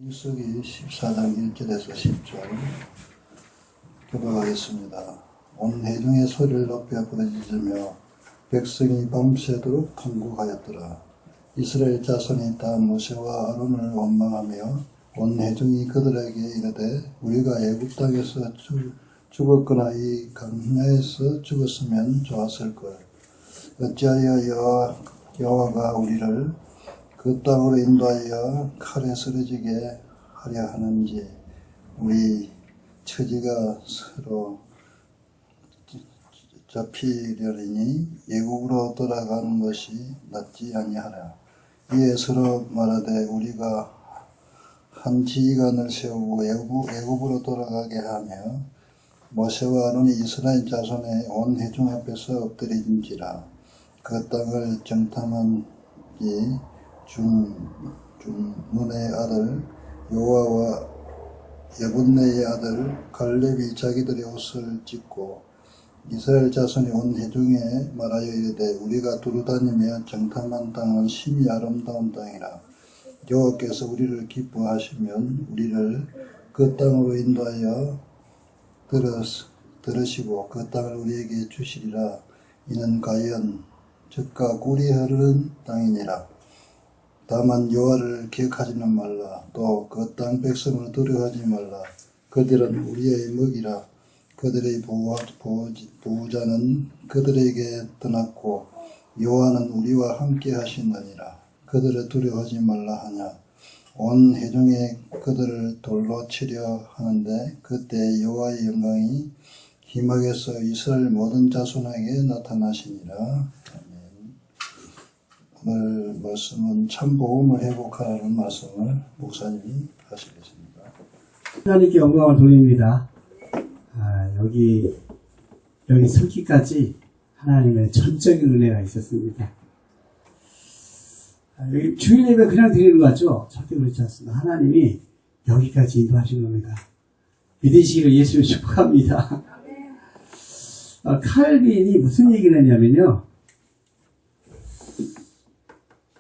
민수기 14장 1절에서 10절 교독하겠습니다. 온 회중의 소리를 높여 부르짖으며 백성이 밤새도록 간구하였더라. 이스라엘 자손이 다 모세와 아론을 원망하며 온 회중이 그들에게 이르되 우리가 애굽 땅에서 죽었거나 이 광야에서 죽었으면 좋았을걸. 어찌하여 여호와가 우리를 그 땅으로 인도하여 칼에 쓰러지게 하려 하는지. 우리 처지가 서로 잡히려니 애국으로 돌아가는 것이 낫지 아니하라. 이에 서로 말하되 우리가 한 지휘관을 세우고 애국으로 돌아가게 하며 모세와 아론이 이스라엘 자손의 온 회중 앞에서 엎드린지라. 그 땅을 정탐한 이 눈의 아들 요아와 여분네의 아들 갈렙이 자기들의 옷을 찢고 이스라엘 자손이 온 회중에 말하여 이르되 우리가 두루다니며 정탐한 땅은 심히 아름다운 땅이라. 여호와께서 우리를 기뻐하시면 우리를 그 땅으로 인도하여 들으시고 그 땅을 우리에게 주시리라. 이는 과연 젖과 꿀이 흐르는 땅이니라. 다만 여호와를 기억하지는 말라. 또 그 땅 백성을 두려워하지 말라. 그들은 우리의 먹이라. 그들의 보호자는 그들에게 떠났고 여호와는 우리와 함께 하신다니라. 그들을 두려워하지 말라 하냐. 온 회중에 그들을 돌로 치려 하는데 그때 여호와의 영광이 희막에서 이스라엘 모든 자손에게 나타나시니라. 오늘 말씀은 참 복음을 회복하라는 말씀을 목사님이 하시겠습니다. 하나님께 영광을 돌립니다. 여기 서기까지 하나님의 전적인 은혜가 있었습니다. 여기 주일 예배 그냥 드리는 거 같죠? 절대 그렇지 않습니다. 하나님이 여기까지 인도하신 겁니다. 믿으시기를 예수를 축복합니다. 칼빈이 무슨 얘기를 했냐면요.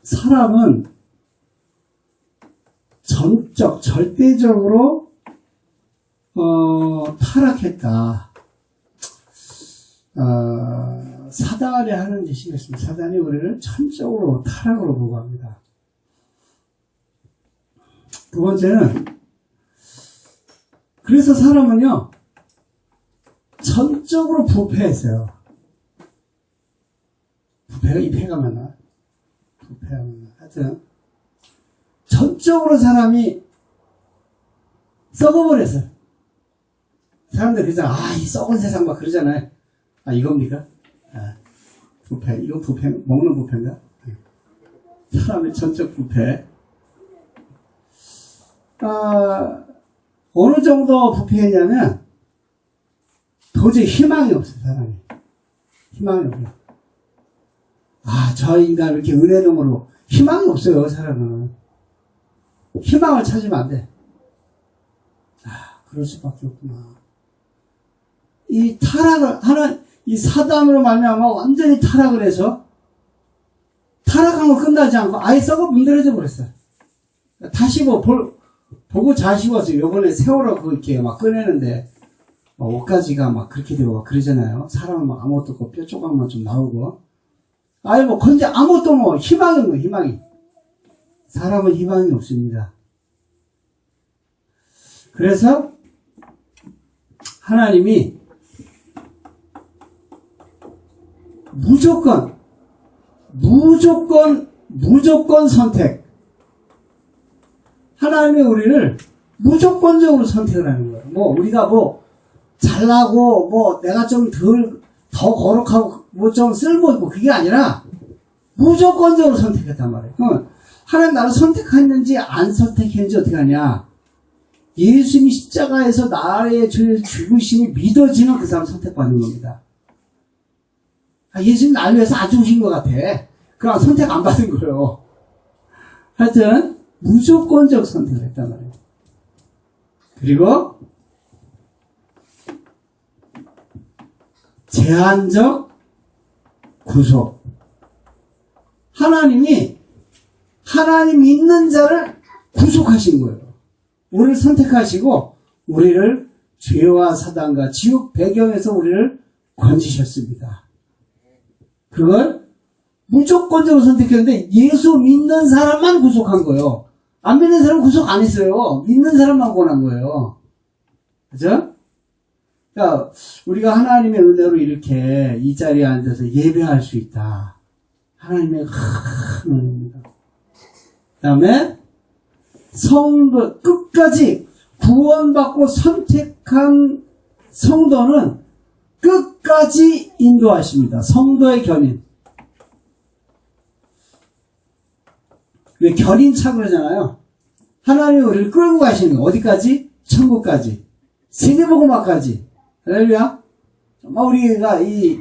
사람은 절대적으로 타락했다. 사단이 하는 짓이 있습니다. 사단이 우리를 전적으로 타락으로 보고 합니다. 두 번째는, 그래서 사람은요, 전적으로 부패했어요. 부패가 입해가 많아. 하여튼 전적으로 사람이 썩어버렸어요. 사람들 그러잖아. 이 썩은 세상 막 그러잖아요. 이겁니까? 부패. 이거 부패, 먹는 부패인가? 사람의 전적 부패. 어느 정도 부패했냐면 도저히 희망이 없어요. 사람이 희망이 없어요. 저 인간 이렇게 은혜dom으로 희망이 없어요. 사람은 희망을 찾으면 안 돼. 그럴 수밖에 없구나. 이 타락을 이 사단으로 말미암아 완전히 타락을 해서 타락한 거 끝나지 않고 아예 썩어 문드러져 버렸어요. 다시 보고 자시워서 요번에 세월호 이렇게 막 꺼내는데 옷가지가 막 그렇게 되고 막 그러잖아요. 사람은 막 아무것도 없고 뼈 조각만 좀 나오고. 건데 아무것도 희망이 없는 희망이. 사람은 희망이 없습니다. 그래서 하나님이 무조건 선택. 하나님이 우리를 무조건적으로 선택을 하는 거예요. 우리가 잘나고, 내가 좀 더 거룩하고, 좀 쓸모있고, 그게 아니라, 무조건적으로 선택했단 말이에요. 그럼, 하나님 나를 선택했는지, 안 선택했는지 어떻게 하냐? 예수님이 십자가에서 나의 죄를 죽으심이 믿어지는 그 사람 선택받는 겁니다. 예수님 나를 위해서 안 죽으신 것 같아. 그럼 선택 안 받은 거예요. 하여튼, 무조건적 선택을 했단 말이에요. 그리고, 제한적 구속. 하나님이 하나님 있는 자를 구속하신 거예요. 우리를 선택하시고 우리를 죄와 사단과 지옥 배경에서 우리를 건지셨습니다. 그걸 무조건적으로 선택했는데 예수 믿는 사람만 구속한 거예요. 안 믿는 사람은 구속 안 했어요. 믿는 사람만 구원한 거예요. 그죠? 그러니까 우리가 하나님의 은혜로 이렇게 이 자리에 앉아서 예배할 수 있다. 하나님의 큰 은혜입니다. 그 다음에 성도 끝까지 구원받고 선택한 성도는 끝까지 인도하십니다. 성도의 견인. 왜 견인차 그러잖아요. 하나님이 우리를 끌고 가시는 거예요. 어디까지? 천국까지. 세계복음화까지. 할렐루야. 정말 우리가 이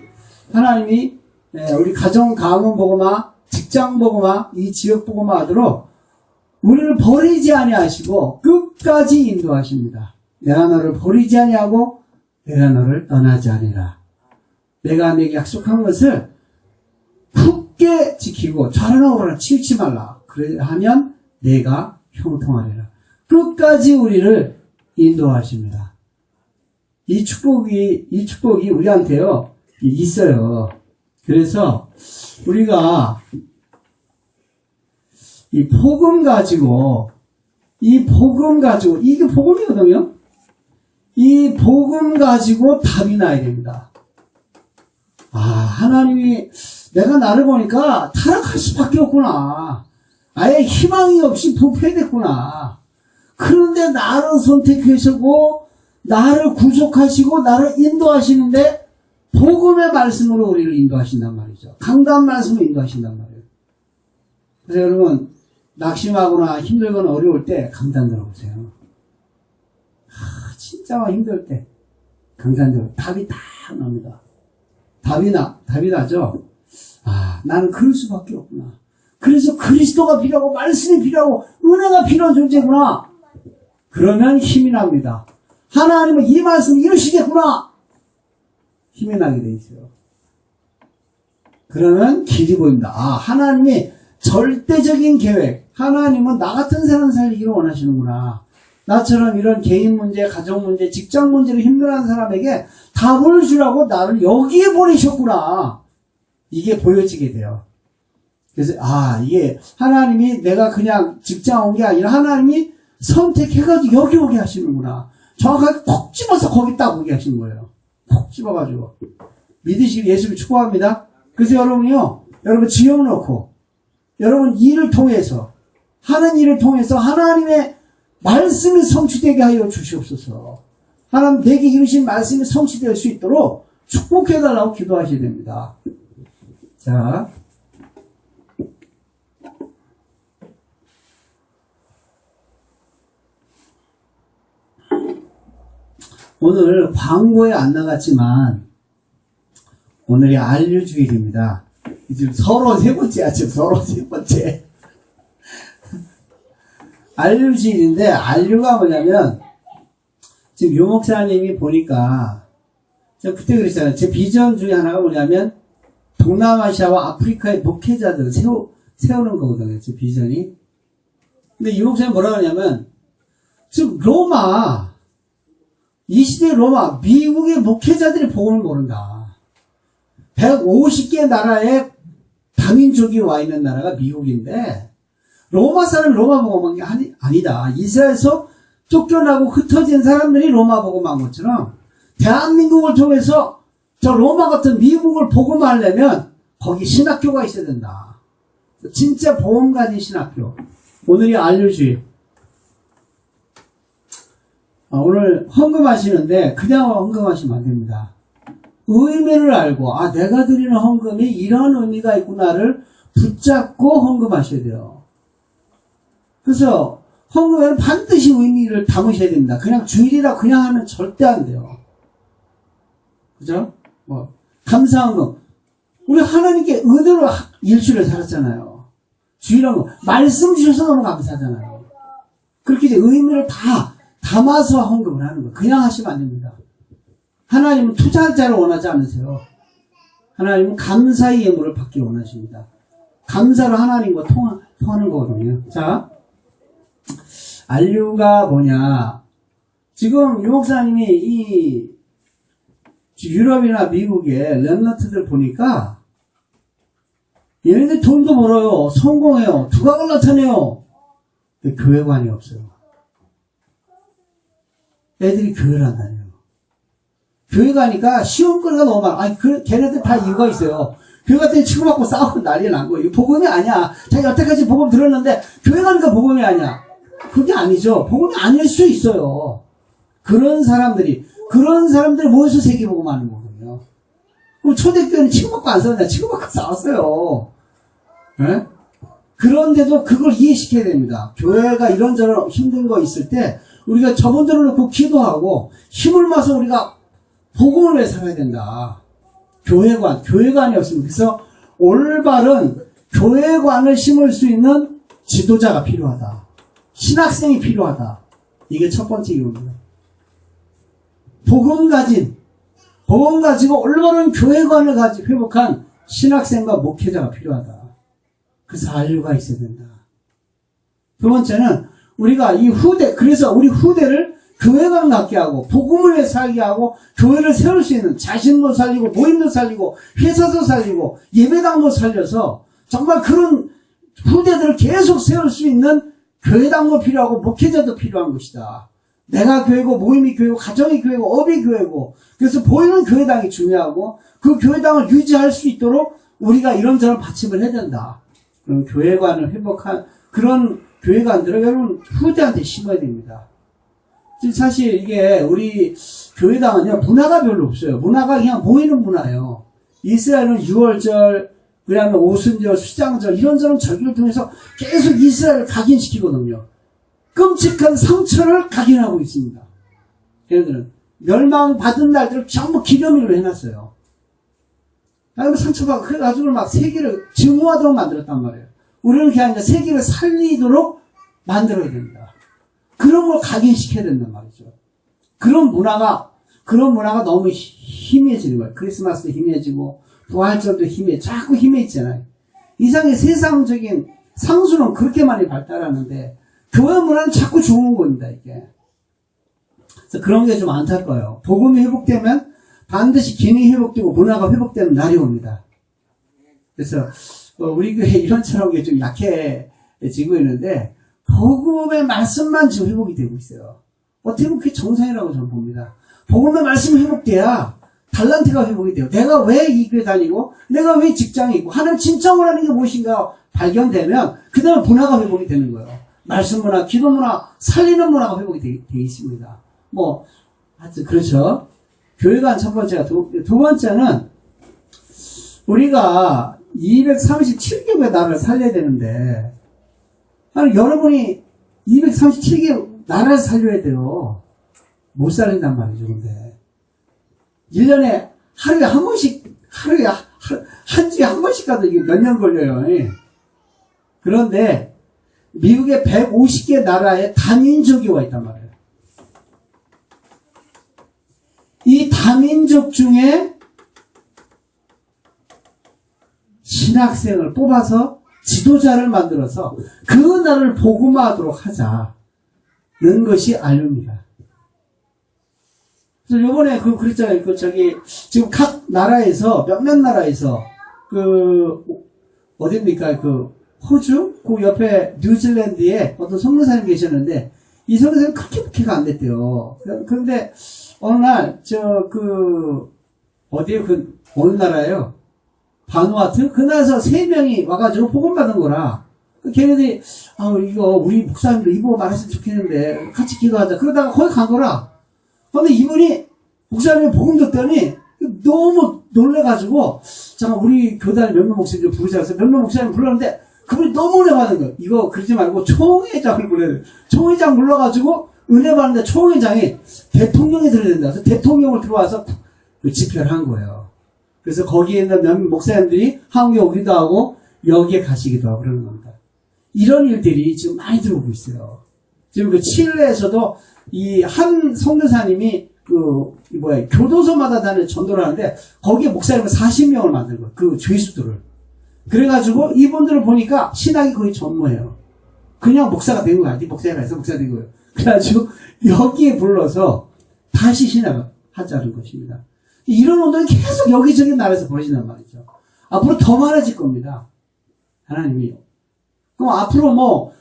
하나님이 우리 가정 가문 복음화, 직장 복음화, 이 지역 복음화하도록 우리를 버리지 아니하시고 끝까지 인도하십니다. 내가 너를 버리지 아니하고 내가 너를 떠나지 아니라. 내가 내게 약속한 것을 굳게 지키고 좌로나 우로나 치우치 말라. 그래 하면 내가 형통하리라. 끝까지 우리를 인도하십니다. 이 축복이 우리한테요, 있어요. 그래서 우리가 이 복음 가지고, 이게 복음이거든요? 이 복음 가지고 답이 나야 됩니다. 아, 하나님이 내가 나를 보니까 타락할 수밖에 없구나. 아예 희망이 없이 부패됐구나. 그런데 나를 선택하시고 나를 구속하시고 나를 인도하시는데 복음의 말씀으로 우리를 인도하신단 말이죠. 강단 말씀으로 인도하신단 말이에요. 그래서 여러분 낙심하거나 힘들거나 어려울 때 강단 들어보세요. 진짜 힘들 때 강단 들어 답이 딱 납니다. 답이 나죠. 아, 나는 그럴 수밖에 없구나. 그래서 그리스도가 필요하고 말씀이 필요하고 은혜가 필요한 존재구나. 그러면 힘이 납니다. 하나님은 이 말씀 이루시겠구나. 힘이 나게 돼 있어요. 그러면 길이 보입니다. 아, 하나님이 절대적인 계획. 하나님은 나 같은 사람 살리기를 원하시는구나. 나처럼 이런 개인 문제, 가정 문제, 직장 문제로 힘들어하는 사람에게 답을 주라고 나를 여기에 보내셨구나. 이게 보여지게 돼요. 그래서 이게 하나님이 내가 그냥 직장 온 게 아니라 하나님이 선택해가지고 여기 오게 하시는구나. 정확하게 콕 집어서 거기 딱 오게 하시는 거예요. 콕 집어가지고. 믿으시고 예수를 축복합니다. 그래서 여러분이요, 여러분 지역 놓고 여러분 일을 통해서 하는 일을 통해서 하나님의 말씀이 성취되게 하여 주시옵소서. 하나님 내게 이루신 말씀이 성취될 수 있도록 축복해달라고 기도하셔야 됩니다. 자, 오늘 광고에 안 나갔지만 오늘이 안류주일입니다. 지금 서로 세 번째야. 지금 서로 세 번째. 안류주일인데 안류가 뭐냐면 지금 유 목사님이 보니까 제가 그때 그랬잖아요. 제 비전 중에 하나가 뭐냐면 동남아시아와 아프리카의 목회자들을 세우는 거거든요. 제 비전이. 근데 유 목사님 뭐라 그러냐면 지금 로마, 이 시대의 로마, 미국의 목회자들이 복음을 모른다. 150개 나라의 다민족이 와 있는 나라가 미국인데 로마 사람이 로마 복음한 게 아니다. 이스라엘에서 쫓겨나고 흩어진 사람들이 로마 복음한 것처럼 대한민국을 통해서 저 로마 같은 미국을 복음하려면 거기 신학교가 있어야 된다. 진짜 복음 가진 신학교. 오늘이 안류주의. 오늘 헌금하시는데 그냥 헌금하시면 안 됩니다. 의미를 알고 내가 드리는 헌금이 이런 의미가 있구나를 붙잡고 헌금하셔야 돼요. 그래서 헌금에는 반드시 의미를 담으셔야 됩니다. 그냥 주일이라 그냥 하면 절대 안 돼요. 그죠? 감사헌금. 우리 하나님께 은혜로 일주일을 살았잖아요. 주일하고 말씀 주셔서 너무 감사하잖아요. 그렇게 이제 의미를 다 담아서 헌금을 하는 거예요. 그냥 하시면 안 됩니다. 하나님은 투자자를 원하지 않으세요. 하나님은 감사의 예물을 받기 원하십니다. 감사로 하나님과 통하는 거거든요. 자, 안류가 뭐냐. 지금 유 목사님이 이 유럽이나 미국의 랩런트들 보니까 얘네들 돈도 벌어요. 성공해요. 두각을 나타내요. 근데 교회관이 없어요. 애들이 교회를 안 다녀요. 교회 가니까 시험거리가 너무 많아. 아니, 걔네들 다 이유가 있어요. 교회 갔더니 치고받고 싸우고 난리 난 거예요. 복음이 아니야. 자기 여태까지 복음 들었는데 교회 가니까 복음이 아니야. 그게 아니죠. 복음이 아닐 수 있어요. 그런 사람들이 모여서 세계복음 하는 거거든요. 그럼 초대교회는 치고받고 안 싸웠냐? 치고받고 싸웠어요. 네? 그런데도 그걸 이해시켜야 됩니다. 교회가 이런저런 힘든 거 있을 때 우리가 저분들을 놓고 기도하고 힘을 모아서 우리가 복음을 위해 살아야 된다. 교회관이 없습니다. 그래서 올바른 교회관을 심을 수 있는 지도자가 필요하다. 신학생이 필요하다. 이게 첫 번째 이유입니다. 복음 가지고 올바른 교회관을 가지고 회복한 신학생과 목회자가 필요하다. 그래서 안류가 있어야 된다. 두 번째는 우리가 그래서 우리 후대를 교회관 갖게 하고 복음을 위해 살게 하고 교회를 세울 수 있는 자신도 살리고 모임도 살리고 회사도 살리고 예배당도 살려서 정말 그런 후대들을 계속 세울 수 있는 교회당도 필요하고 목회자도 필요한 것이다. 내가 교회고 모임이 교회고 가정이 교회고 업이 교회고 그래서 보이는 교회당이 중요하고 그 교회당을 유지할 수 있도록 우리가 이런저런 받침을 해야 된다. 그런 교회관을 회복한 그런 교회관들을 여러분 후대한테 심어야 됩니다. 사실 이게 우리 교회당은요 문화가 별로 없어요. 문화가 그냥 모이는 문화예요. 이스라엘은 6월절, 그 다음에 오순절, 수장절 이런저런 절기를 통해서 계속 이스라엘을 각인시키거든요. 끔찍한 상처를 각인하고 있습니다. 얘네들은 멸망받은 날들을 전부 기념일로 해놨어요. 상처받고 그래가지고 막 세계를 증오하도록 만들었단 말이에요. 우리는 그게 아니라 세계를 살리도록 만들어야 됩니다. 그런 걸 각인시켜야 된단 말이죠. 그런 문화가 너무 희미해지는 거예요. 크리스마스도 희미해지고, 부활절도 자꾸 희미해지잖아요. 이상의 세상적인 상수는 그렇게 많이 발달하는데, 교회 문화는 자꾸 좋은 겁니다, 이게. 그래서 그런 게 좀 안타까워요. 복음이 회복되면 반드시 기능이 회복되고 문화가 회복되는 날이 옵니다. 그래서, 우리 교회 이런처럼 게 좀 약해지고 있는데, 복음의 말씀만 지금 회복이 되고 있어요. 어떻게 보면 그게 정상이라고 저는 봅니다. 복음의 말씀이 회복돼야 달란트가 회복이 돼요. 내가 왜 이 교회 다니고 내가 왜 직장에 있고 하나님 진짜 원하는 게 무엇인가 발견되면 그 다음에 문화가 회복이 되는 거예요. 말씀 문화, 기도 문화, 살리는 문화가 회복이 돼 있습니다. 하여튼 그렇죠. 교회관 첫 번째가 두 번째는 우리가 237개의 나라를 살려야 되는데 여러분이 237개 나라를 살려야 돼요. 못 살린단 말이죠, 근데. 1년에 하루에 한 번씩, 한 주에 한 번씩 가도 이게 몇 년 걸려요. 그런데, 미국의 150개 나라에 다민족이 와 있단 말이에요. 이 다민족 중에 신학생을 뽑아서 지도자를 만들어서 그 나라를 복음화하도록 하자는 것이 안류입니다. 그래서 요번에 그랬잖아요. 지금 각 나라에서, 몇몇 나라에서, 어딥니까? 호주? 그 옆에 뉴질랜드에 어떤 선교사님 계셨는데, 이 선교사님 그렇게 목회가 안 됐대요. 그런데, 어느 날, 어느 나라예요? 바누아투? 그 나라에서 3명이 와가지고 복음 받은 거라. 걔네들이, 우리 목사님도 이보고 말했으면 좋겠는데, 같이 기도하자. 그러다가 거기 간 거라. 근데 이분이, 목사님이 복음 듣더니, 너무 놀래가지고, 잠깐, 우리 교단에 몇몇 목사님 부르자 해서 몇몇 목사님 불렀는데, 그분이 너무 은혜 받은 거예요. 이거 그러지 말고 총회장을 불러야 돼요. 총회장 불러가지고, 은혜 받는데 총회장이 대통령이 들어야 된다. 그래서 대통령을 들어와서 집회를 한 거예요. 그래서 거기에 있는 몇 목사님들이 한국에 오기도 하고 여기에 가시기도 하고 그러는 겁니다. 이런 일들이 지금 많이 들어오고 있어요. 지금 칠레에서도 이 한 선교사님이 교도소마다 다니는 전도를 하는데 거기에 목사님을 40명을 만든 거예요. 그 죄수들을. 그래가지고 이분들을 보니까 신학이 거의 전무해요. 그냥 목사가 된 거야. 네 목사라 해서 목사가 된 거예요. 그래가지고 여기에 불러서 다시 신학을 하자는 것입니다. 이런 운동이 계속 여기저기 나라에서 벌어진단 말이죠. 앞으로 더 많아질 겁니다. 하나님이요. 그럼 앞으로 뭐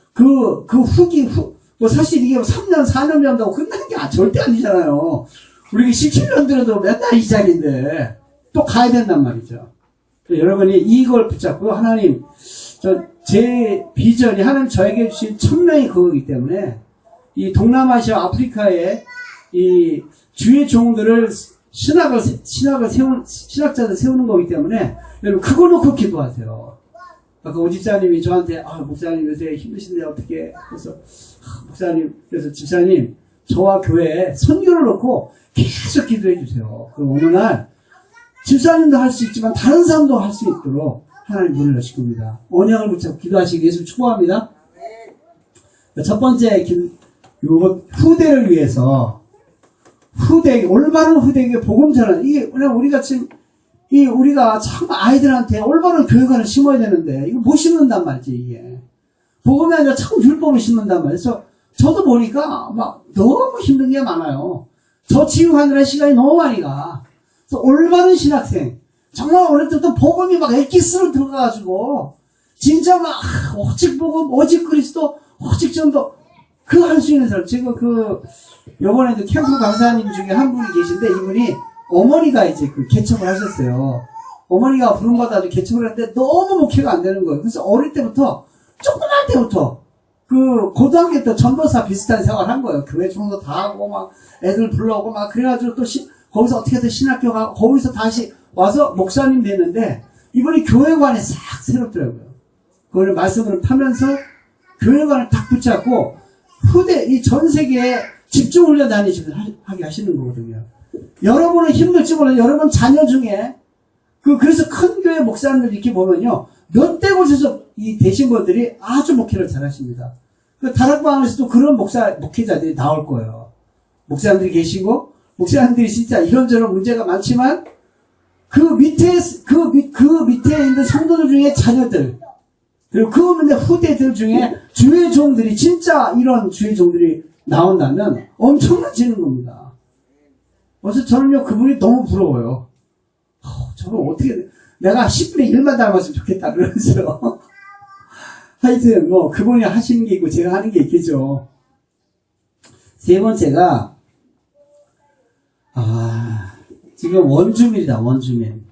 사실 이게 3년, 4년 전다고 끝나는 게 절대 아니잖아요. 우리가 17년 들어도 맨날 이 자리인데 또 가야 된단 말이죠. 여러분이 이걸 붙잡고 하나님, 제 비전이 하나님 저에게 주신 천명이 그거기 때문에 이 동남아시아 아프리카의 이 주의 종들을 신학자들 세우는 거기 때문에 여러분 그거 놓고 기도하세요. 아까 오 집사님이 저한테 목사님 요새 힘드신데 어떻게 그래서 목사님 그래서 집사님 저와 교회에 선교를 놓고 계속 기도해 주세요. 그럼 어느 날 집사님도 할 수 있지만 다른 사람도 할 수 있도록 하나님 문을 여실 겁니다. 언약을 붙잡고 기도하시기 예수 축복합니다. 첫 번째 요거 후대를 위해서 올바른 후대에게 복음 전환. 이게 그냥 우리가 지금 우리가 참 아이들한테 올바른 교육관을 심어야 되는데 이거 못 심는단 말이지. 이게 복음이 아니라 참 율법을 심는단 말이에요. 그래서 저도 보니까 막 너무 힘든 게 많아요. 저 지휘하느라 시간이 너무 많이 가. 그래서 올바른 신학생 정말 어릴 때부터 복음이 막 엑기스로 들어가가지고 진짜 막 오직 복음, 오직 그리스도, 오직 전도 그거 할 수 있는 사람. 지금 요번에 캠프 강사님 중에 한 분이 계신데 이분이 어머니가 이제 개척을 하셨어요. 어머니가 부름받아서 개척을 했는데 너무 목회가 안 되는 거예요. 그래서 어릴 때부터 조그만 때부터 고등학교 때 전도사 비슷한 생활을 한 거예요. 교회 청소 다 하고 막 애들 불러오고 막 그래가지고 또 거기서 어떻게든 신학교 가고 거기서 다시 와서 목사님 되는데 이분이 교회관에 싹 새롭더라고요. 그걸 말씀을 타면서 교회관을 딱 붙잡고 이 전 세계에 집중훈련 다니시면서 하게 하시는 거거든요. 여러분은 힘들지 몰라도 여러분 자녀 중에 그래서 큰 교회 목사님들 이렇게 보면요 몇 대 곳에서 이 되신 분들이 아주 목회를 잘하십니다. 다락방에서도 그런 목회자들이 나올 거예요. 목사님들이 계시고 목사님들이 진짜 이런저런 문제가 많지만 그 밑에 있는 성도들 중에 자녀들 그리고 그 후대들 중에 주의 종들이 진짜 이런 주의 종들이 나온다면 엄청나지는 겁니다. 그래서 저는요 그분이 너무 부러워요. 저는 어떻게 내가 10분의 1만 닮았으면 좋겠다 그러면서요. 하여튼 뭐 그분이 하시는 게 있고 제가 하는 게 있겠죠. 세 번째가 지금 원주민이다. 원주민.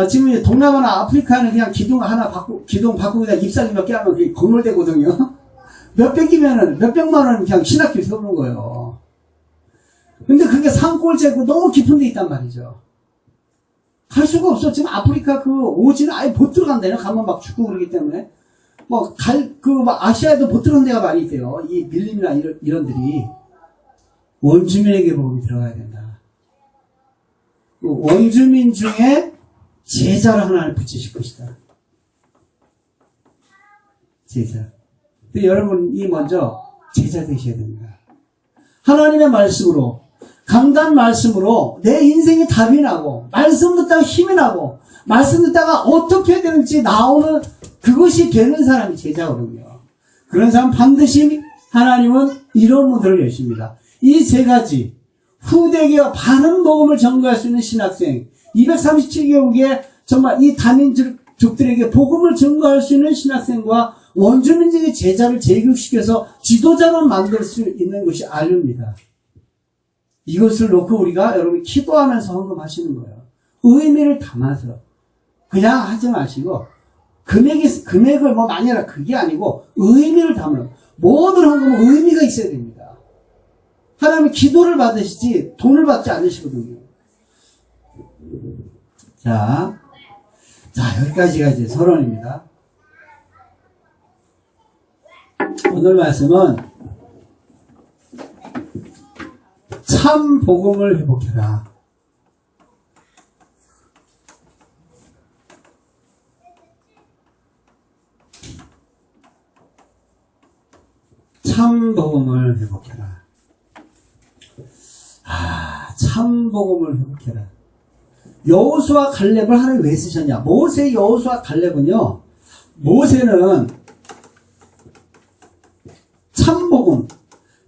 지금 이제 동남아나 아프리카는 그냥 기둥 바꾸고 그냥 잎사귀 몇 개 하면 그게 건물 되거든요. 몇백만 원은 그냥 신학교 세우는 거예요. 근데 그게 산골재고 너무 깊은 데 있단 말이죠. 갈 수가 없어. 지금 아프리카 오지는 아예 못 들어간다요. 가면 막 죽고 그러기 때문에. 막 아시아에도 못 들어간 데가 많이 있대요. 이 밀림이나 이런들이. 원주민에게 복음이 들어가야 된다. 원주민 중에 제자를 하나를 붙이실 것이다. 제자. 근데 여러분이 먼저 제자 되셔야 됩니다. 하나님의 말씀으로, 강단 말씀으로 내 인생에 답이 나고, 말씀 듣다가 힘이 나고, 말씀 듣다가 어떻게 해야 되는지 나오는 그것이 되는 사람이 제자거든요. 그런 사람 반드시 하나님은 이런 분들을 여십니다. 이 세 가지, 후대기와 바른 복음을 전가할 수 있는 신학생, 237개국의 정말 이 다민족들에게 복음을 전가할 수 있는 신학생과 원주민적인 제자를 재교육시켜서 지도자로 만들 수 있는 것이 알류입니다. 이것을 놓고 우리가 여러분 기도하면서 헌금하시는 거예요. 의미를 담아서 그냥 하지 마시고 금액을 뭐 많이 하라 그게 아니고 의미를 담으라. 모든 헌금은 의미가 있어야 됩니다. 하나님은 기도를 받으시지 돈을 받지 않으시거든요. 자 여기까지가 이제 서론입니다. 오늘 말씀은 참 복음을 회복해라. 참 복음을 회복해라. 참 복음을 회복해라. 여호수아 갈렙을 하나님 왜 쓰셨냐? 모세, 여호수아 갈렙은요 모세는 참복음,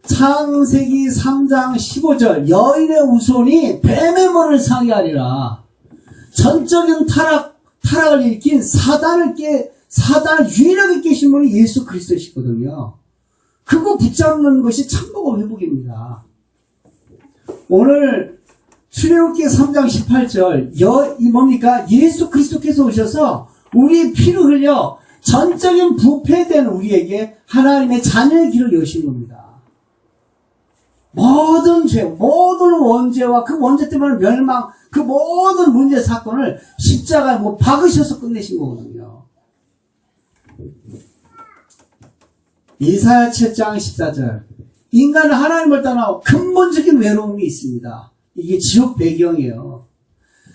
창세기 3장 15절, 여인의 후손이 뱀의 머리를 상하게 하리라. 전적인 타락을 일으킨 사단을 유일하게 깨신 분이 예수 그리스도시거든요. 그거 붙잡는 것이 참복음 회복입니다. 오늘 출애굽기 3장 18절, 뭡니까? 예수 그리스도께서 오셔서 우리의 피를 흘려 전적인 부패된 우리에게 하나님의 자녀의 길을 여신 겁니다. 모든 죄, 모든 원죄와 그 원죄 때문에 멸망, 그 모든 문제 사건을 십자가에 박으셔서 끝내신 거거든요. 이사야 7장 14절. 인간은 하나님을 떠나 근본적인 외로움이 있습니다. 이게 지옥 배경이에요.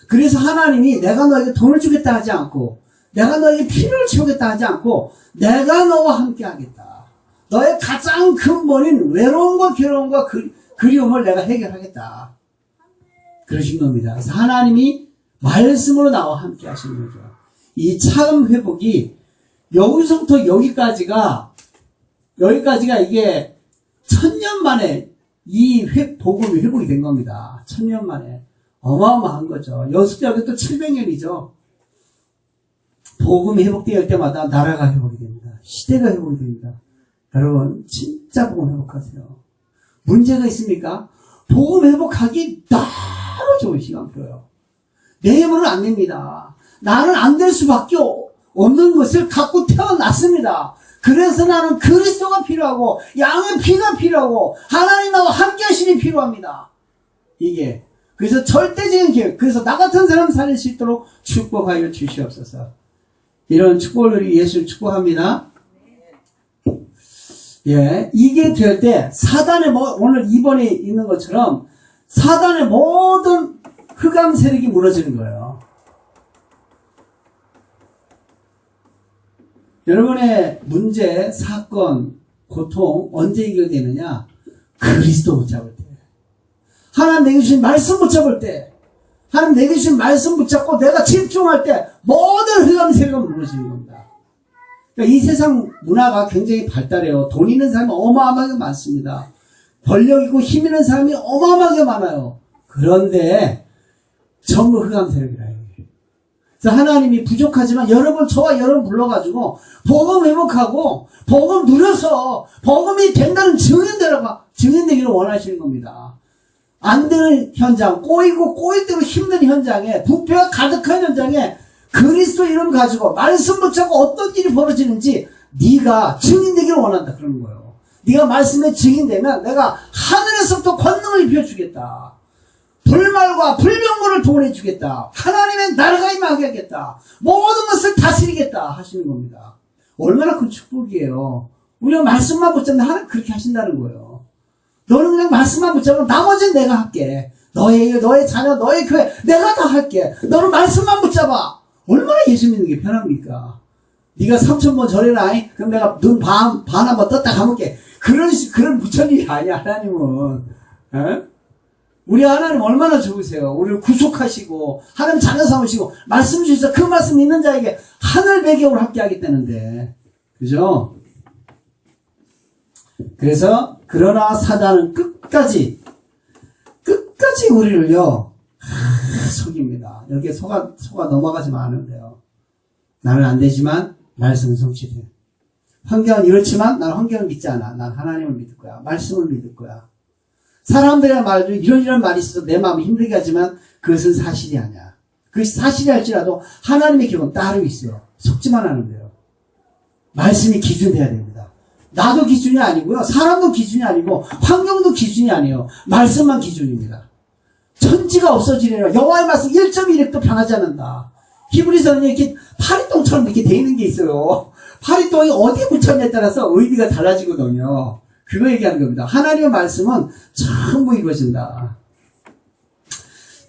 그래서 하나님이 내가 너에게 돈을 주겠다 하지 않고, 내가 너에게 피를 채우겠다 하지 않고, 내가 너와 함께 하겠다. 너의 가장 근본인 외로움과 괴로움과 그리움을 내가 해결하겠다. 그러신 겁니다. 그래서 하나님이 말씀으로 나와 함께 하시는 거죠. 이 차음 회복이 여기서부터 여기까지가 이게 1000년 만에 이 복음이 회복이 된 겁니다. 1000년 만에. 어마어마한 거죠. 여기 또 700년이죠. 복음이 회복될 때마다 나라가 회복이 됩니다. 시대가 회복이 됩니다. 여러분, 진짜 복음 회복하세요. 문제가 있습니까? 복음 회복하기 너무 좋은 시간표예요. 내 힘으로는 안 됩니다. 나는 안 될 수밖에 없는 것을 갖고 태어났습니다. 그래서 나는 그리스도가 필요하고 양의 피가 필요하고 하나님 나와 함께 하시니 필요합니다. 이게 그래서 절대적인 계획, 그래서 나 같은 사람 살릴 수 있도록 축복하여 주시옵소서. 이런 축복을 우리 예수를 축복합니다. 예, 이게 될 때 사단의 오늘 2번에 있는 것처럼 사단의 모든 흑암 세력이 무너지는 거예요. 여러분의 문제, 사건, 고통 언제 해결되느냐? 그리스도 붙잡을 때. 하나님 내게 주신 말씀 붙잡을 때. 하나님 내게 주신 말씀 붙잡고 내가 집중할 때 모든 흑암 세력은 무너지는 겁니다. 그러니까 이 세상 문화가 굉장히 발달해요. 돈 있는 사람이 어마어마하게 많습니다. 권력 있고 힘 있는 사람이 어마어마하게 많아요. 그런데 전부 흑암 세력이라 해요. 그래서 하나님이 부족하지만 저와 여러분 불러가지고 복음 회복하고 복음 누려서 복음이 된다는 증인되기를 원하시는 겁니다. 안 되는 현장, 꼬일 대로 힘든 현장에, 부패가 가득한 현장에 그리스도 이름 가지고 말씀 붙잡고 어떤 일이 벌어지는지 네가 증인되기를 원한다 그러는 거예요. 네가 말씀에 증인되면 내가 하늘에서부터 권능을 입혀주겠다. 불말과 불병거를 도원해주겠다. 하나님의 나라가 임하게 하겠다. 모든 것을 다스리겠다 하시는 겁니다. 얼마나 큰 축복이에요. 우리가 말씀만 붙잡면 하나님 그렇게 하신다는 거예요. 너는 그냥 말씀만 붙잡으면 나머지는 내가 할게. 너의 자녀, 너의 교회 내가 다 할게. 너는 말씀만 붙잡아. 얼마나 예수 믿는 게 편합니까? 네가 3000번 절해라. 그럼 내가 눈 반 한번 떴다 감을게. 그런 무천일이 아니야 하나님은. 에? 우리 하나님 얼마나 좋으세요. 우리를 구속하시고 하나님 자녀 삼으시고 말씀 주셔서 그 말씀 있는 자에게 하늘 배경으로 함께 하겠다는데. 그죠? 그래서 그러나 사단은 끝까지 우리를요 속입니다. 여기에 속아 넘어가지만 않으면 돼요. 나는 안 되지만 말씀은 성취돼. 환경은 이렇지만 나는 환경을 믿지 않아. 난 하나님을 믿을 거야. 말씀을 믿을 거야. 사람들의 말도 이런 말이 있어서 내 마음이 힘들게 하지만 그것은 사실이 아니야. 그것이 사실이 할지라도 하나님의 기록은 따로 있어요. 속지만 않으면 돼요. 말씀이 기준돼야 됩니다. 나도 기준이 아니고요. 사람도 기준이 아니고 환경도 기준이 아니에요. 말씀만 기준입니다. 천지가 없어지리라. 여호와의 말씀 1.1획도 변하지 않는다. 히브리서는 이렇게 파리똥처럼 이렇게 돼 있는 게 있어요. 파리똥이 어디에 붙였냐에 따라서 의미가 달라지거든요. 그거 얘기하는 겁니다. 하나님의 말씀은 전부 이루어진다.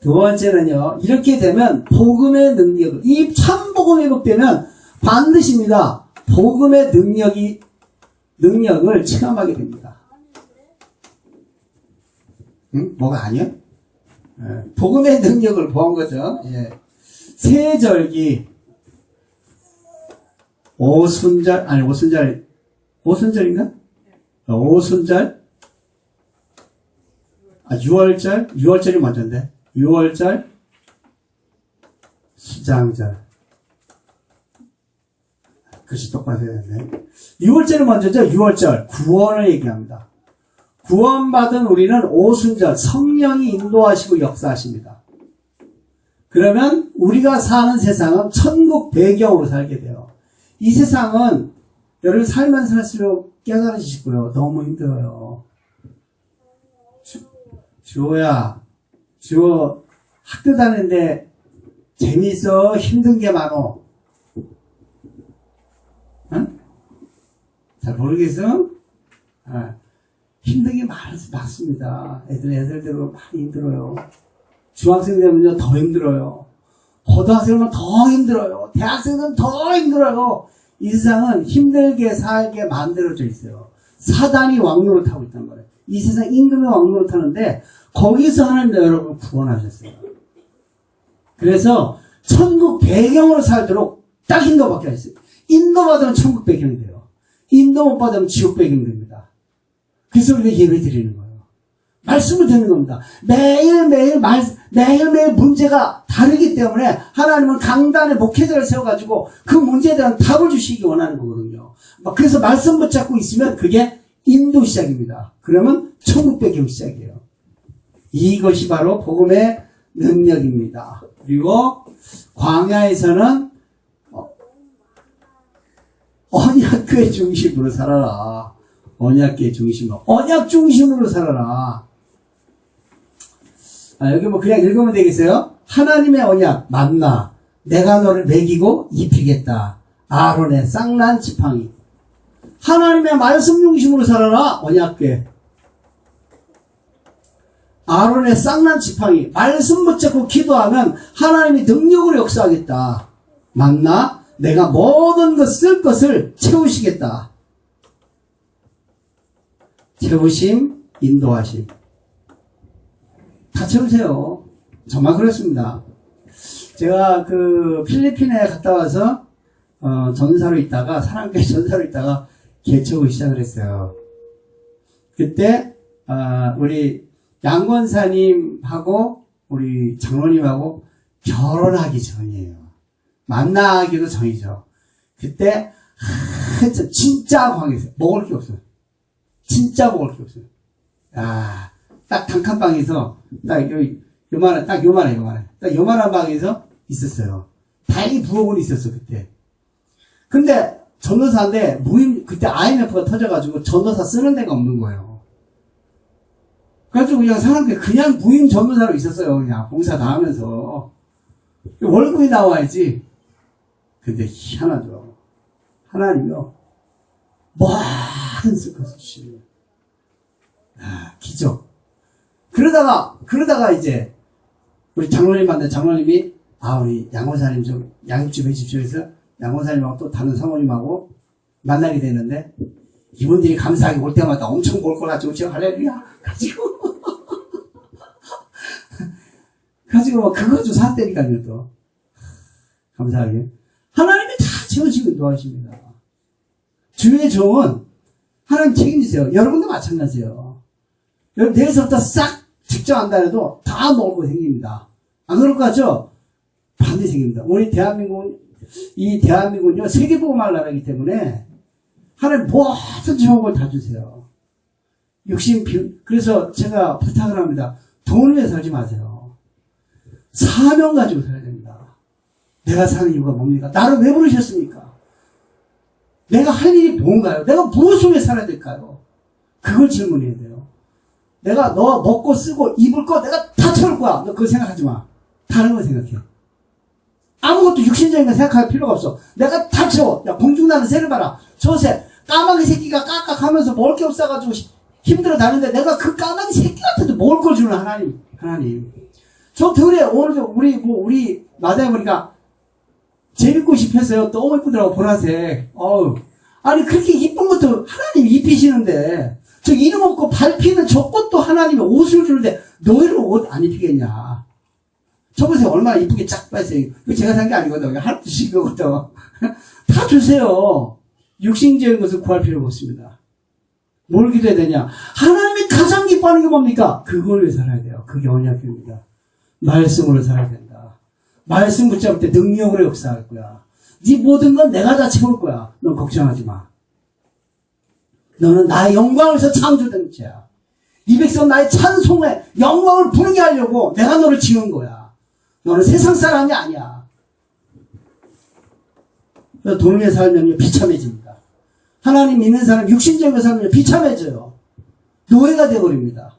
두 번째는요. 이렇게 되면 복음의 능력, 이 참복음이 회복되면 반드시입니다. 복음의 능력을 체험하게 됩니다. 응? 뭐가 아니야? 복음의 능력을 보한 거죠. 예. 세절기 오순절, 아니, 오순절인가? 오순절? 6월절이 먼저인데. 6월절, 수장절. 글씨 똑바로 해야 되네. 6월절이 먼저죠. 6월절. 구원을 얘기합니다. 구원받은 우리는 오순절, 성령이 인도하시고 역사하십니다. 그러면 우리가 사는 세상은 천국 배경으로 살게 돼요. 이 세상은 여러분 살면서 살수록 깨달아지시고요. 너무 힘들어요. 주호야, 주호 학교 다니는데 재밌어? 힘든 게 많어? 응? 잘 모르겠어? 힘든 게 많습니다. 애들대로 많이 힘들어요. 중학생 되면요, 더 힘들어요. 고등학생은 더 힘들어요. 대학생은 더 힘들어요. 이 세상은 힘들게 살게 만들어져 있어요. 사단이 왕노릇 하고 있다는 거예요. 이 세상 임금이 왕노릇 하는데, 거기서 하나님 여러분을 구원하셨어요. 그래서, 천국 배경으로 살도록 딱 인도밖에 안 있어요. 인도받으면 천국 배경이 돼요. 인도 못 받으면 지옥 배경이 됩니다. 그래서 우리가 예배 드리는 거예요. 말씀을 듣는 겁니다. 매일매일 문제가 다르기 때문에 하나님은 강단에 목회자를 세워가지고 그 문제에 대한 답을 주시기 원하는 거거든요. 그래서 말씀 붙잡고 있으면 그게 인도 시작입니다. 그러면 천국 배경 시작이에요. 이것이 바로 복음의 능력입니다. 그리고 광야에서는 언약궤 중심으로 살아라. 언약궤 중심으로. 언약 중심으로 살아라. 여기 뭐 그냥 읽으면 되겠어요? 하나님의 언약, 만나. 내가 너를 먹이고 입히겠다. 아론의 쌍난 지팡이. 하나님의 말씀 중심으로 살아라. 언약궤. 아론의 쌍난 지팡이. 말씀 붙잡고 기도하면 하나님이 능력으로 역사하겠다. 만나. 내가 모든 것을 채우시겠다. 채우심, 인도하심. 다 채우세요. 정말 그렇습니다. 제가 필리핀에 갔다 와서, 전사로 있다가, 사랑교회 전사로 있다가 개척을 시작을 했어요. 그때, 우리 양권사님하고, 우리 장로님하고 결혼하기 전이에요. 만나기도 전이죠. 그때, 진짜 광했어요. 먹을 게 없어요. 진짜 먹을 게 없어요. 딱 단칸방에서, 딱 요만한 방에서 있었어요. 다행히 부엌은 있었어, 그때. 근데, 전도사인데, 그때 IMF가 터져가지고 전도사 쓰는 데가 없는 거예요. 그래가지고 그냥 사람들이 그냥 무임 전도사로 있었어요. 그냥 봉사 다 하면서. 월급이 나와야지. 근데 희한하죠. 하나님이요. 모든 것을 주시는. 기적. 그러다가 이제, 우리 장로님 만난 장로님이, 우리 양호사님 좀 양육좀 해주십시오 해서, 양호사님하고 또 다른 사모님하고 만나게 되는데, 이분들이 감사하게 올 때마다 엄청 볼 걸 가지고, 제가 할렐루야! 가지고 막 그거 좀 샀다니까요, 또. 감사하게. 하나님이 다 채우시고 인도하십니다. 주의 종은 하나님 책임지세요. 여러분도 마찬가지예요. 여러분 내일서부터 싹 직접 한다 해도 다 먹을 거 생깁니다. 안 그럴 것 같죠? 반드시 생깁니다. 우리 대한민국은요, 세계보고말 나라이기 때문에 하나님 모든 좋은 걸 다 주세요. 그래서 제가 부탁을 합니다. 돈을 위해 살지 마세요. 사명 가지고 살아야 됩니다. 내가 사는 이유가 뭡니까? 나를 왜 부르셨습니까? 내가 할 일이 뭔가요? 내가 무엇을 위해 살아야 될까요? 그걸 질문해야 돼요. 내가 너 먹고 쓰고 입을 거 내가 다 채울 거야. 너 그거 생각하지 마. 다른 거 생각해. 아무것도 육신적인 거 생각할 필요가 없어. 내가 다 채워. 야, 공중나는 새를 봐라. 저 새, 까마귀 새끼가 깍깍하면서 먹을 게 없어가지고 힘들어 다는데 내가 그 까마귀 새끼한테도 먹을 걸 주는 하나님. 저 들에 오늘 우리 마다에 보니까 제비꽃이 폈어요. 너무 예쁘더라고, 보라색. 아니, 그렇게 이쁜 것도 하나님이 입히시는데, 저 이름 없고 밟히는 저 꽃도 하나님이 옷을 주는데, 너 이름 옷 안 입히겠냐. 저 보세요. 얼마나 이쁘게 쫙 빠졌어요. 이거 제가 산 게 아니거든요. 하나님 주신 거거든. 다 주세요. 육신적인 것을 구할 필요가 없습니다. 뭘 기도해야 되냐? 하나님이 가장 기뻐하는 게 뭡니까? 그걸로 살아야 돼요. 그게 언약입니다. 말씀으로 살아야 된다. 말씀 붙잡을 때 능력으로 역사할 거야. 네 모든 건 내가 다 채울 거야. 넌 걱정하지 마. 너는 나의 영광을 위해서 창조된 자야. 이 백성 나의 찬송에 영광을 부르게 하려고 내가 너를 지은 거야. 너는 세상 사람이 아니야. 돈을 위해 살면 비참해집니다. 하나님 믿는 사람 육신적으로 살면 비참해져요. 노예가 되어버립니다.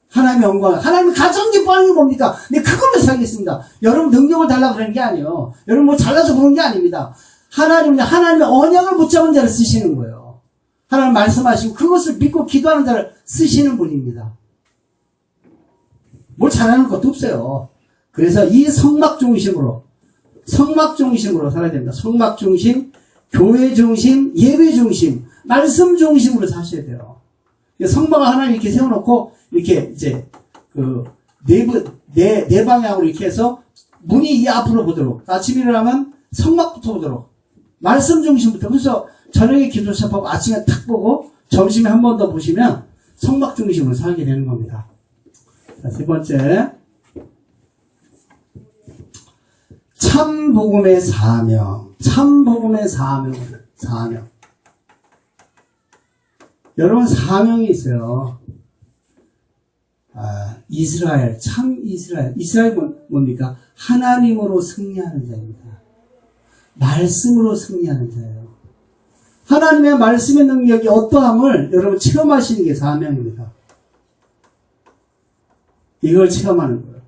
하나님의 영광, 하나님이 가장 기뻐하는 게 뭡니까? 네, 그걸로 살겠습니다. 여러분 능력을 달라고 그러는 게 아니에요. 여러분 뭐 잘나서 그런 게 아닙니다. 하나님은 하나님의 언약을 붙잡은 자를 쓰시는 거예요. 하나님 말씀하시고 그것을 믿고 기도하는 자를 쓰시는 분입니다. 뭘 잘하는 것도 없어요. 그래서 이 성막 중심으로 살아야 됩니다. 성막 중심, 교회 중심, 예배 중심, 말씀 중심으로 사셔야 돼요. 성막을 하나님 이렇게 세워놓고, 이렇게 이제, 네 방향으로 이렇게 해서 문이 이 앞으로 보도록, 아침 일어나면 성막부터 보도록, 말씀 중심부터, 그래서 저녁에 기도 시작하고 아침에 탁 보고, 점심에 한 번 더 보시면 성막 중심으로 살게 되는 겁니다. 자, 세 번째. 참복음의 사명. 참복음의 사명. 여러분, 사명이 있어요. 이스라엘. 이스라엘 뭡니까? 하나님으로 승리하는 자입니다. 말씀으로 승리하는 자예요. 하나님의 말씀의 능력이 어떠함을 여러분 체험하시는 게 사명입니다. 이걸 체험하는 거예요.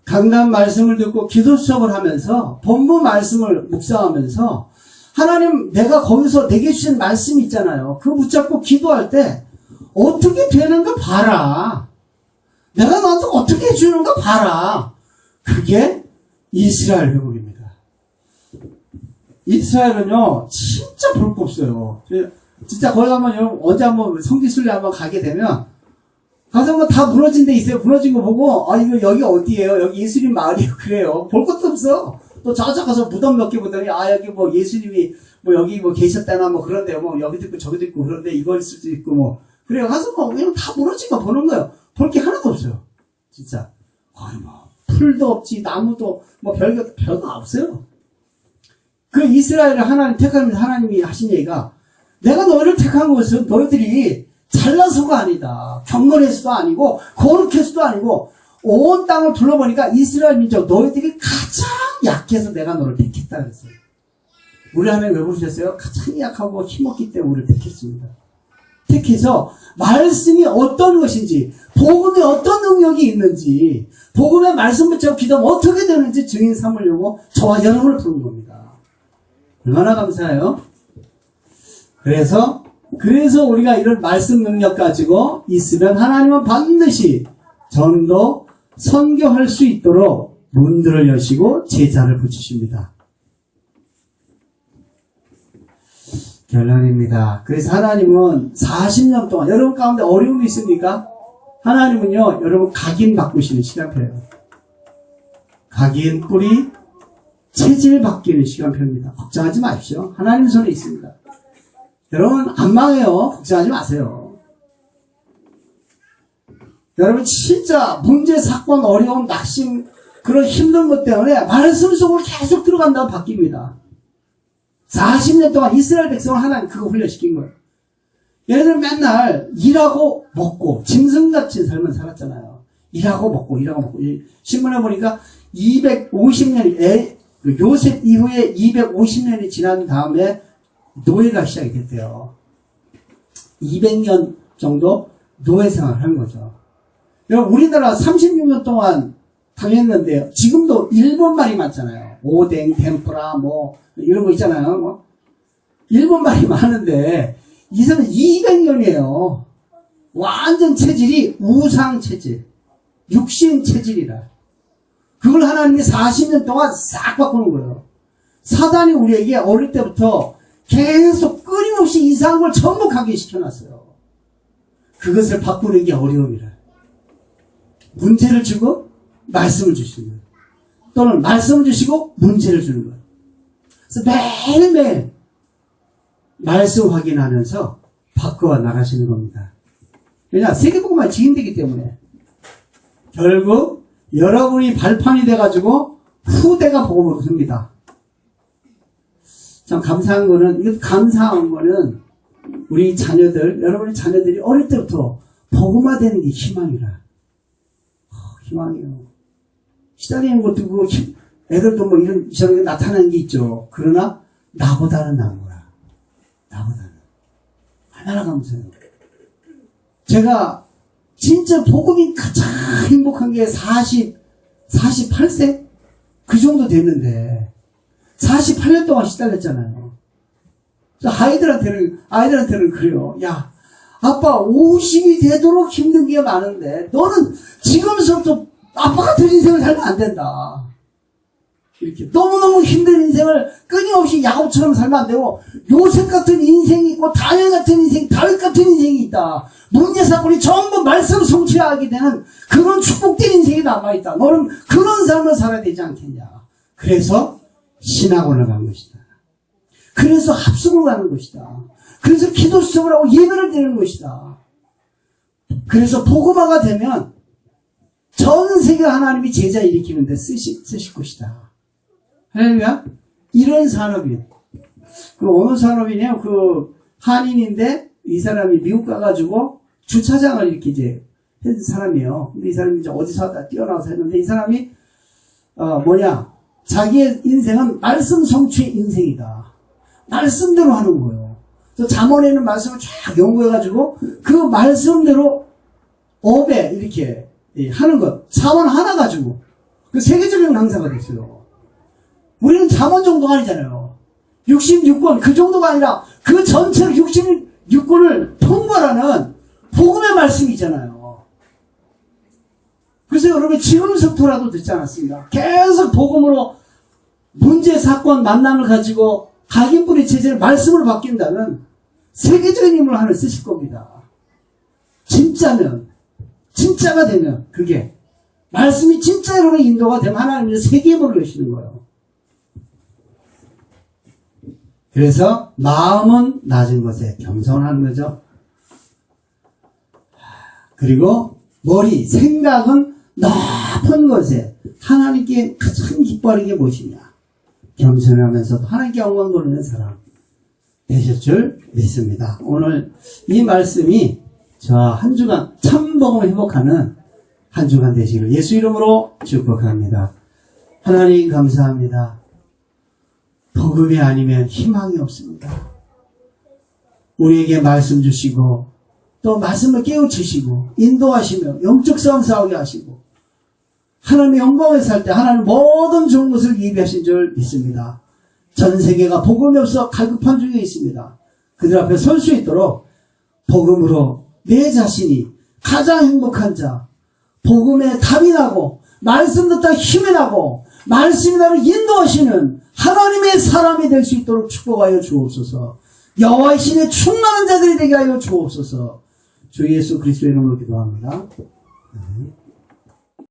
강단 말씀을 듣고 기도 수업을 하면서 본부 말씀을 묵상하면서 하나님 내가 거기서 내게 주신 말씀이 있잖아요. 그거 붙잡고 기도할 때 어떻게 되는가 봐라. 내가 너한테 어떻게 해주는가 봐라. 그게 이스라엘 회복입니다. 이스라엘은요 진짜 볼 거 없어요. 진짜 거기 가면 여러분 언제 한번 성지순례 한번 가게 되면 가서 뭐 다 무너진 데 있어요. 무너진 거 보고, 이거 여기 어디예요? 여기 예수님 마을이에요. 그래요. 볼 것도 없어. 또 저쪽 가서 무덤 몇 개 보더니, 여기 뭐 예수님이 뭐 여기 뭐 계셨다나 뭐 그런데 뭐 여기도 있고 저기도 있고 그런데 이거 있을 수도 있고 뭐. 그래요. 가서 뭐 그냥 다 무너진 거 보는 거예요. 볼 게 하나도 없어요. 진짜. 거의 뭐, 풀도 없지, 나무도 뭐 별거 없어요. 그 이스라엘을 하나님 택하면서 하나님이 하신 얘기가, 내가 너희를 택한 것은 너희들이 잘나서가 아니다. 경건해서도 아니고 거룩해서도 아니고 온 땅을 둘러보니까 이스라엘 민족 너희들이 가장 약해서 내가 너를 택했다 그랬어요. 우리 하나님 왜 부르셨어요? 가장 약하고 힘없기 때문에 우리를 택했습니다. 택해서 말씀이 어떤 것인지 복음에 어떤 능력이 있는지 복음의 말씀 붙잡고 기도하면 어떻게 되는지 증인 삼으려고 저와 여러분을 부른 겁니다. 얼마나 감사해요? 그래서 우리가 이런 말씀 능력 가지고 있으면 하나님은 반드시 전도, 선교할 수 있도록 문들을 여시고 제자를 붙이십니다. 결론입니다. 그래서 하나님은 40년 동안 여러분 가운데 어려움이 있습니까? 하나님은요 여러분 각인 바꾸시는 시간표예요. 각인 뿌리 체질 바뀌는 시간표입니다. 걱정하지 마십시오. 하나님 손에 있습니다. 여러분 안 망해요. 걱정하지 마세요. 여러분 진짜 문제, 사건, 어려움, 낙심 그런 힘든 것 때문에 말씀 속으로 계속 들어간다고 바뀝니다. 40년 동안 이스라엘 백성을 하나님 그거 훈련시킨 거예요. 얘네들 맨날 일하고 먹고 짐승같이 삶을 살았잖아요. 일하고 먹고 신문에 보니까 250년이 요셉 이후에 250년이 지난 다음에 노예가 시작이 됐대요. 200년 정도 노예 생활을 한 거죠. 여러분 우리나라 36년 동안 당했는데요. 지금도 일본말이 많잖아요. 오뎅, 템프라 뭐 이런 거 있잖아요. 뭐 일본말이 많은데 이 사람은 200년이에요. 완전 체질이 우상 체질, 육신 체질이라. 그걸 하나님이 40년 동안 싹 바꾸는 거예요. 사단이 우리에게 어릴 때부터 계속 끊임없이 이상한 걸 접목하게 시켜놨어요. 그것을 바꾸는 게 어려움이라. 문제를 주고 말씀을 주시는 거예요. 또는 말씀을 주시고 문제를 주는 거예요. 그래서 매일매일 말씀 확인하면서 바꿔 나가시는 겁니다. 왜냐? 세계복음만 지인되기 때문에. 결국 여러분이 발판이 돼가지고 후대가 복음으로 섭니다. 참 감사한 거는 우리 자녀들, 여러분의 자녀들이 어릴 때부터 복음화되는 게 희망이라. 희망이에요. 시달리는 것도 그거 애들도 뭐 이런 저런 게 나타나는 게 있죠. 그러나 나보다는 나은 거야. 나보다는. 얼마나 감사해요. 제가 진짜 복음이 가장 행복한 게 48세? 그 정도 됐는데 48년 동안 시달렸잖아요. 아이들한테는 그래요. 야, 아빠 50이 되도록 힘든 게 많은데 너는 지금부터 아빠 같은 인생을 살면 안 된다. 이렇게 너무너무 힘든 인생을 끊임없이 야곱처럼 살면 안 되고 요셉 같은 인생이 있고 다니엘 같은 인생, 다윗 같은 인생이 있다. 문제 사건이 전부 말씀 성취하게 되는 그런 축복된 인생이 남아있다. 너는 그런 삶을 살아야 되지 않겠냐. 그래서 신학원을 간 것이다. 그래서 합숙을 가는 것이다. 그래서 기도 수업을 하고 예배를 드리는 것이다. 그래서 복음화가 되면 전 세계 하나님이 제자 일으키는데 쓰실 것이다. 할렐루야. 이런 산업이에요. 어느 산업이냐요? 한인인데 이 사람이 미국 가가지고 주차장을 이렇게 이제 한 사람이에요. 근데 이 사람이 이제 어디서 하다 뛰어나와서 했는데 이 사람이 자기의 인생은 말씀 성취의 인생이다. 말씀대로 하는 거예요. 그래서 잠언에 있는 말씀을 쫙 연구해가지고 그 말씀대로 업에 이렇게 하는 것. 잠언 하나 가지고 그 세계적인 강사가 됐어요. 우리는 잠언 정도가 아니잖아요. 66권 그 정도가 아니라 그 전체로 66권을 통괄하는 복음의 말씀이잖아요. 그래서 여러분 지금부터라도 듣지 않았습니다. 계속 복음으로 문제, 사건, 만남을 가지고 각인뿌리 체제를 말씀으로 바뀐다면 세계적인 힘을 하나 쓰실 겁니다. 진짜가 되면 그게 말씀이 진짜로 인도가 되면 하나님이 세계의 힘을 내시는 거예요. 그래서 마음은 낮은 것에 겸손한 거죠. 그리고 생각은 높은 것에 하나님께 가장 기뻐하는 게 무엇이냐. 겸손하면서도 하나님께 영광 돌리는 사람 되실 줄 믿습니다. 오늘 이 말씀이 저 한 주간 참복음을 회복하는 한 주간 되시기를 예수 이름으로 축복합니다. 하나님 감사합니다. 복음이 아니면 희망이 없습니다. 우리에게 말씀 주시고 또 말씀을 깨우치시고 인도하시며 영적 싸움 싸우게 하시고 하나님의 영광을 살 때 하나님 모든 좋은 것을 예비하신 줄 믿습니다. 전 세계가 복음이 없어 갈급한 중에 있습니다. 그들 앞에 설 수 있도록 복음으로 내 자신이 가장 행복한 자, 복음에 답이 나고 말씀 듣다 힘이 나고 말씀이 나를 인도하시는 하나님의 사람이 될 수 있도록 축복하여 주옵소서. 여호와의 신에 충만한 자들이 되게 하여 주옵소서. 주 예수 그리스도의 이름으로 기도합니다. 네.